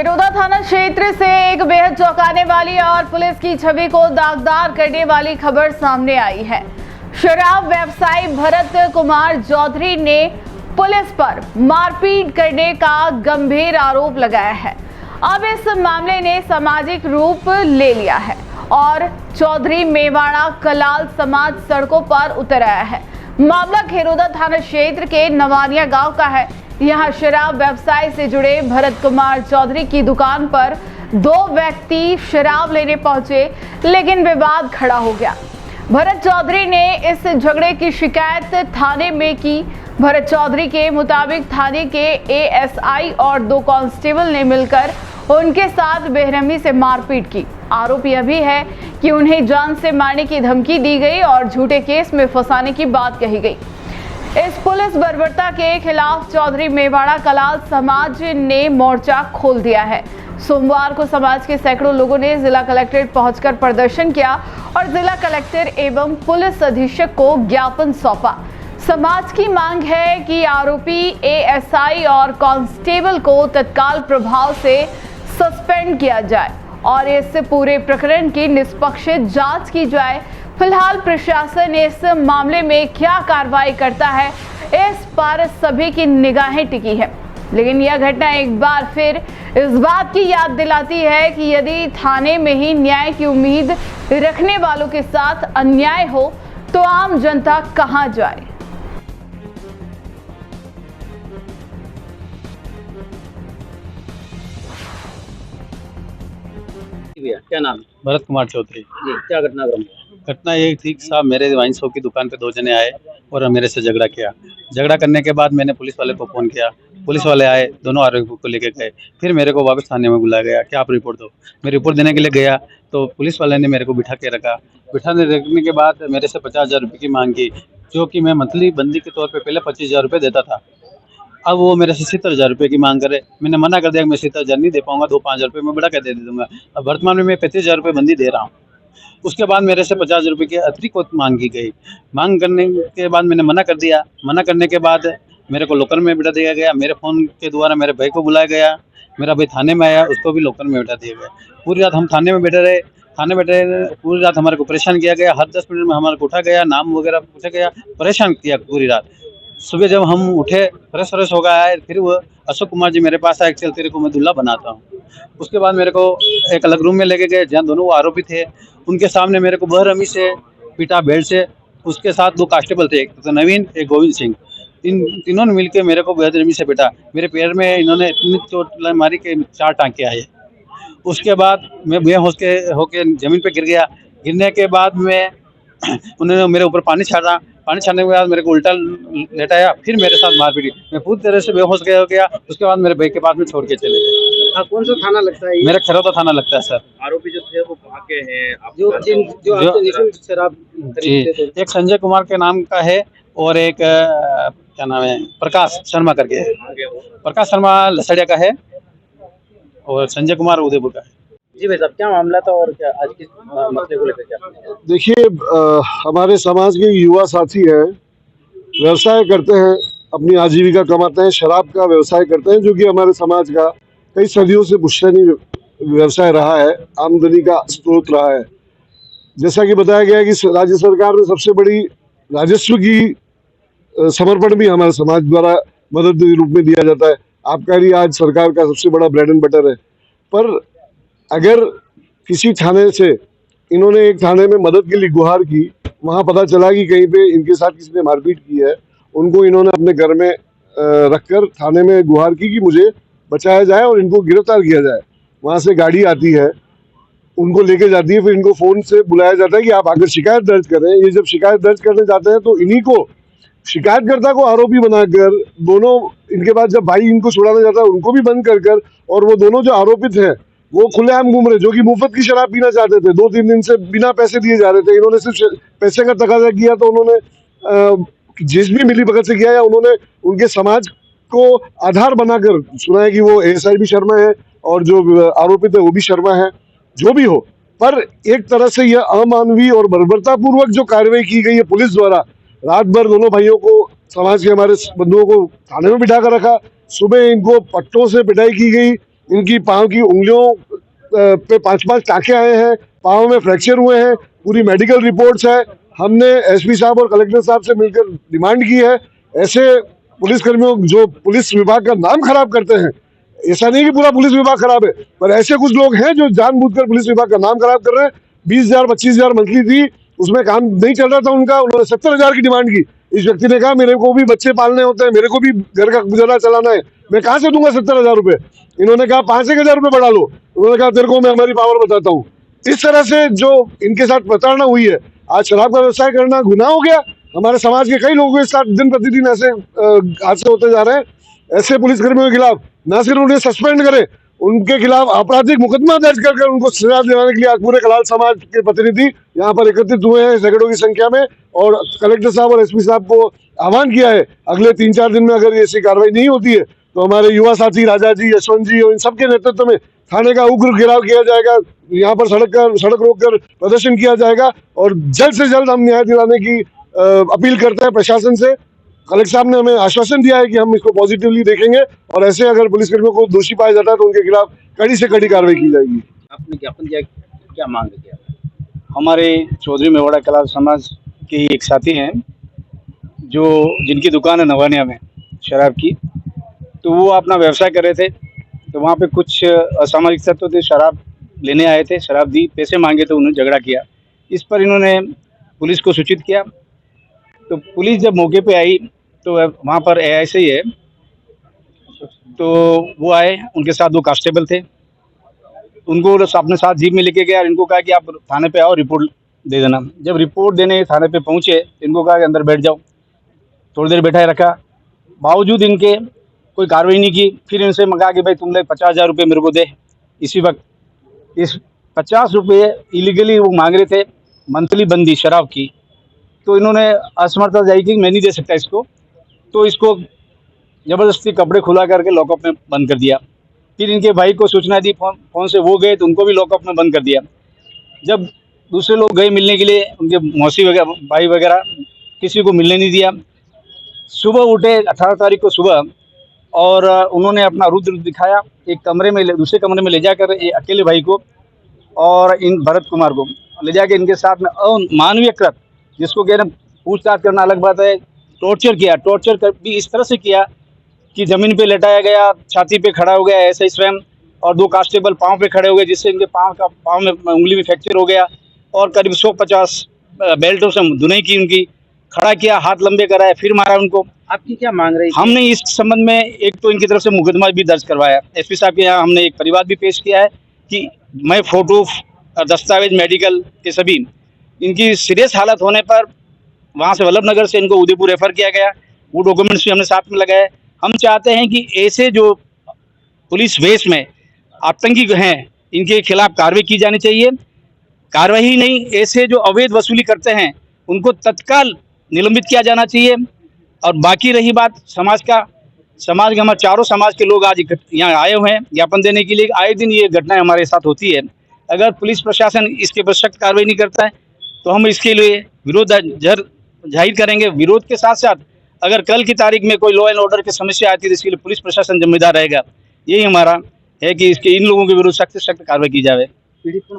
खेरोदा थाना क्षेत्र से एक बेहद चौंकाने वाली और पुलिस की छवि को दागदार करने वाली खबर सामने आई है। शराब व्यवसायी भरत कुमार चौधरी ने पुलिस पर मारपीट करने का गंभीर आरोप लगाया है। अब इस मामले ने सामाजिक रूप ले लिया है और चौधरी मेवाड़ा कलाल समाज सड़कों पर उतर आया है। मामला खेरोदा थाना क्षेत्र के नवानिया गांव का है। यहां शराब व्यवसाय से जुड़े भरत कुमार चौधरी की दुकान पर दो व्यक्ति शराब लेने पहुंचे, लेकिन विवाद खड़ा हो गया। भरत चौधरी ने इस झगड़े की शिकायत थाने में की। भरत चौधरी के मुताबिक थाने के एएसआई और दो कांस्टेबल ने मिलकर उनके साथ बेरहमी से मारपीट की। आरोप यह भी है कि उन्हें जान से मारने की धमकी दी गई और झूठे केस में फंसाने की बात कही गई। इस पुलिस बर्बरता के खिलाफ चौधरी मेवाड़ा कलाल समाज ने मोर्चा खोल दिया है। सोमवार को समाज के सैकड़ों लोगों ने जिला कलेक्ट्रेट पहुंचकर प्रदर्शन किया और जिला कलेक्टर एवं पुलिस अधीक्षक को ज्ञापन सौंपा। समाज की मांग है कि आरोपी एएसआई और कांस्टेबल को तत्काल प्रभाव से सस्पेंड किया जाए और इस पूरे प्रकरण की निष्पक्ष जांच की जाए। फिलहाल प्रशासन इस मामले में क्या कार्रवाई करता है, इस पर सभी की निगाहें टिकी है। लेकिन यह घटना एक बार फिर इस बात की याद दिलाती है कि यदि थाने में ही न्याय की उम्मीद रखने वालों के साथ अन्याय हो तो आम जनता कहां जाए। क्या नाम है? भरत कुमार चौधरी। जी, क्या घटना ये थी कि साहब मेरे वाइन शॉप की दुकान पे दो जने आए और मेरे से झगड़ा किया। झगड़ा करने के बाद मैंने पुलिस वाले को फ़ोन किया। पुलिस वाले आए, दोनों आरोपियों को लेके गए। फिर मेरे को वापस थाने में बुलाया गया कि आप रिपोर्ट दो। मैं रिपोर्ट देने के लिए गया तो पुलिस वाले ने मेरे को बिठा के रखा। बिठाने रखने के बाद मेरे से 50,000 रुपये की मांग की, जो कि मैं मंथली बंदी के तौर पर पहले 25,000 रुपये देता था। अब वो मेरे से 70,000 रुपये की मांग करे। मैंने मना कर दिया कि मैं 70,000 नहीं दे पाऊंगा, 2-5,000 रुपये मैं बढ़ा के दे दूंगा। अब वर्तमान में मैं 35,000 रुपये बंदी दे रहा हूँ। उसके बाद मेरे से 50,000 रुपये की अतिरिक्त मांग की गई। मांग करने के बाद मैंने मना कर दिया। मना करने के बाद मेरे को लोकर में बिठा दिया गया। मेरे फ़ोन के द्वारा मेरे भाई को बुलाया गया। मेरा भाई थाने में आया, उसको भी लोकर में बिठा दिया गया। पूरी रात हम थाने में बैठे रहे। पूरी रात हमारे को परेशान किया गया। हर 10 मिनट में हमारे को उठा गया, नाम वगैरह पूछा गया, परेशान किया पूरी रात। सुबह जब हम उठे, फ्रेश हो गया है, फिर वो अशोक कुमार जी मेरे पास आए, चल तेरे को मैं दूल्हा बनाता हूँ। उसके बाद मेरे को एक अलग रूम में लेके गए जहाँ दोनों आरोपी थे। उनके सामने मेरे को बेरहमी से पीटा, बेल्ट से। उसके साथ दो कांस्टेबल थे, एक तो नवीन, एक गोविंद सिंह। तीनों ने मिलकर मेरे को बेरहमी से पीटा। मेरे पैर में इन्होंने इतनी चोट मारी कि 4 टांके आए। उसके बाद मैं बेहोश होके जमीन पे गिर गया। गिरने के बाद में उन्होंने मेरे ऊपर पानी छाड़ा। पानी छाड़ने के बाद मेरे को उल्टा लेटाया, फिर मेरे साथ मारपीट। मैं पूरी तरह से बेहोश हो गया। उसके बाद मेरे भाई के पास में छोड़ के चले गए। कौन सा थाना लगता है? मेरा खेरोदा थाना लगता है सर। आरोपी जो थे वो भागे हैं, जो शराब जी, एक संजय कुमार के नाम का है और एक क्या नाम है, प्रकाश शर्मा करके है। प्रकाश शर्मा लसड़िया का है और संजय कुमार उदयपुर का है। जी भाई साहब, क्या मामला था और क्या आज किस मसले को लेकर क्या? देखिए, हमारे समाज के युवा साथी हैं, व्यवसाय करते हैं, अपनी आजीविका कमाते हैं, शराब का व्यवसाय करते हैं, जो कि हमारे समाज का कई सदियों से पुश्तैनी व्यवसाय रहा है, आमदनी का स्रोत रहा है। जैसा कि बताया गया है कि राज्य सरकार ने सबसे बड़ी राजस्व की समर्पण भी हमारे समाज द्वारा मदद के रूप में दिया जाता है। आबकारी आज सरकार का सबसे बड़ा ब्रेड एंड बटर है। पर अगर किसी थाने से इन्होंने एक थाने में मदद के लिए गुहार की, वहाँ पता चला कि कहीं पे इनके साथ किसी ने मारपीट की है, उनको इन्होंने अपने घर में रखकर थाने में गुहार की कि मुझे बचाया जाए और इनको गिरफ्तार किया जाए। वहाँ से गाड़ी आती है, उनको लेके जाती है, फिर इनको फ़ोन से बुलाया जाता है कि आप आकर शिकायत दर्ज करें। ये जब शिकायत दर्ज करने जाते हैं तो इन्हीं को, शिकायतकर्ता को आरोपी बनाकर, दोनों इनके बाद जब भाई इनको छुड़ाने जाता है उनको भी बंद कर और वो दोनों जो आरोपित हैं वो खुलेआम घूम रहे, जो कि मुफ्त की शराब पीना चाहते थे। 2-3 दिन से बिना पैसे दिए जा रहे थे। इन्होंने सिर्फ पैसे का तकाजा किया तो उन्होंने जिस भी मिली भगत से किया, या उन्होंने उनके समाज को आधार बनाकर, सुना है कि वो एएसआई भी शर्मा है और जो आरोपित है वो भी शर्मा है। जो भी हो, पर एक तरह से यह अमानवीय और बर्बरतापूर्वक जो कार्रवाई की गई है पुलिस द्वारा, रात भर दोनों भाइयों को, समाज के हमारे बंधुओं को थाने में बिठा कर रखा। सुबह इनको पट्टों से पिटाई की गई इनकी पाँव की उंगलियों पे 5-5 टाँके आए हैं, पाँव में फ्रैक्चर हुए हैं, पूरी मेडिकल रिपोर्ट्स है। हमने एसपी साहब और कलेक्टर साहब से मिलकर डिमांड की है, ऐसे पुलिसकर्मियों जो पुलिस विभाग का नाम खराब करते हैं, ऐसा नहीं कि पूरा पुलिस विभाग खराब है, पर ऐसे कुछ लोग हैं जो जानबूझकर पुलिस विभाग का नाम खराब कर रहे हैं। 20,000 25,000 मंथली थी, उसमें काम नहीं चल रहा था उनका, उन्होंने 70,000 की डिमांड की। इस व्यक्ति ने कहा मेरे को भी बच्चे पालने होते हैं, मेरे को भी घर का गुजारा चलाना है, मैं कहाँ से दूंगा 70,000 रुपये। इन्होंने कहा 5,000 रुपये बढ़ा लो, उन्होंने कहा तेरे को मैं हमारी पावर बताता हूँ। इस तरह से जो इनके साथ प्रताड़ना हुई है, आज शराब का व्यवसाय करना गुनाह हो गया। हमारे समाज के कई लोगों के साथ दिन प्रतिदिन ऐसे हादसे होते जा रहे हैं। ऐसे पुलिसकर्मियों के खिलाफ न सिर्फ उन्हें सस्पेंड करें, उनके खिलाफ आपराधिक मुकदमा दर्ज कर उनको सजा दिलाने के लिए आज पूरे कलाल समाज के प्रतिनिधि यहाँ पर एकत्रित हुए हैं सैकड़ों की संख्या में, और कलेक्टर साहब और एसपी साहब को आह्वान किया है अगले 3-4 दिन में अगर ऐसी कार्रवाई नहीं होती है तो हमारे युवा साथी राजा जी, यशवंत जी और इन सबके नेतृत्व में थाने का उग्र घेराव किया जाएगा। यहाँ पर सड़क रोक कर प्रदर्शन किया जाएगा और जल्द से जल्द हम न्याय दिलाने की अपील करते हैं प्रशासन से। कलेक्टर साहब ने हमें आश्वासन दिया है कि हम इसको पॉजिटिवली देखेंगे और ऐसे अगर पुलिसकर्मियों को दोषी पाया जाता है तो उनके खिलाफ कड़ी से कड़ी कार्रवाई की जाएगी। आपने ज्ञापन दिया, क्या मांग किया? हमारे चौधरी मेवाड़ा कलाल समाज के एक साथी हैं जो जिनकी दुकान है नवानिया में शराब की, तो वो अपना व्यवसाय कर रहे थे। तो वहाँ पे कुछ असामाजिक तत्व थे, शराब लेने आए थे, शराब दी, पैसे मांगे तो उन्होंने झगड़ा किया। इस पर इन्होंने पुलिस को सूचित किया। तो पुलिस जब मौके पे आई तो वहाँ पर एएसआई है, तो वो आए, उनके साथ 2 कांस्टेबल थे, उनको अपने साथ जीप में लेके गया और इनको कहा कि आप थाने पे आओ, रिपोर्ट दे देना। जब रिपोर्ट देने थाने पे पहुँचे, इनको कहा कि अंदर बैठ जाओ। थोड़ी देर बैठाए रखा, बावजूद इनके कोई कार्रवाई नहीं की। फिर इनसे मंगा कि भाई तुम लोग 50,000 रुपये मेरे को दे। इसी वक्त इस 50 रुपये इलीगली वो मांग रहे थे, मंथली बंदी शराब की। तो इन्होंने असमर्थता जाहिर की, मैं नहीं दे सकता इसको, तो इसको ज़बरदस्ती कपड़े खुला करके लॉकअप में बंद कर दिया। फिर इनके भाई को सूचना दी, फोन से वो गए तो उनको भी लॉकअप में बंद कर दिया। जब दूसरे लोग गए मिलने के लिए, उनके मौसी वगैरह, भाई वगैरह, किसी को मिलने नहीं दिया। सुबह उठे 18 तारीख को सुबह, और उन्होंने अपना रुद्र दिखाया। एक कमरे में दूसरे कमरे में ले जाकर अकेले भाई को और इन भरत कुमार को ले जाकर इनके साथ में अमानवीय कृत, जिसको कह रहे पूछताछ करना अलग बात है, टॉर्चर किया। टॉर्चर भी इस तरह से किया कि ज़मीन पे लेटाया गया, छाती पे खड़ा हो गया ऐसे ही स्वयं, और 2 कांस्टेबल पाँव पे खड़े हो गए, जिससे इनके पाँव में उंगली में फ्रैक्चर हो गया, और करीब 150 बेल्टों से धुनाई की उनकी। खड़ा किया, हाथ लंबे कराए, फिर मारा उनको। आपकी क्या मांग रही? हमने इस संबंध में एक तो इनकी तरफ से मुकदमा भी दर्ज करवाया। एसपी साहब के यहाँ हमने एक परिवाद भी पेश किया है कि मैं फोटो, दस्तावेज, मेडिकल के सभी, इनकी सीरियस हालत होने पर वहाँ से वल्लभ नगर से इनको उदयपुर रेफर किया गया। वो डॉक्यूमेंट्स भी हमने साथ में लगाए। हम चाहते हैं कि ऐसे जो पुलिस वेश में आतंकी हैं, इनके खिलाफ कार्रवाई की जानी चाहिए। कार्रवाई ही नहीं, ऐसे जो अवैध वसूली करते हैं उनको तत्काल निलंबित किया जाना चाहिए। और बाकी रही बात समाज के हमारे चारों समाज के लोग आज यहाँ आए हुए हैं ज्ञापन देने के लिए। आए दिन ये घटनाएं हमारे साथ होती है। अगर पुलिस प्रशासन इसके पर सख्त कार्रवाई नहीं करता है तो हम इसके लिए विरोध जाहिर करेंगे। विरोध के साथ साथ अगर कल की तारीख में कोई लॉ एंड ऑर्डर की समस्या आती है तो इसके लिए पुलिस प्रशासन जिम्मेदार रहेगा। यही हमारा है कि इसके इन लोगों के विरुद्ध सख्त से सख्त कार्रवाई की जाए।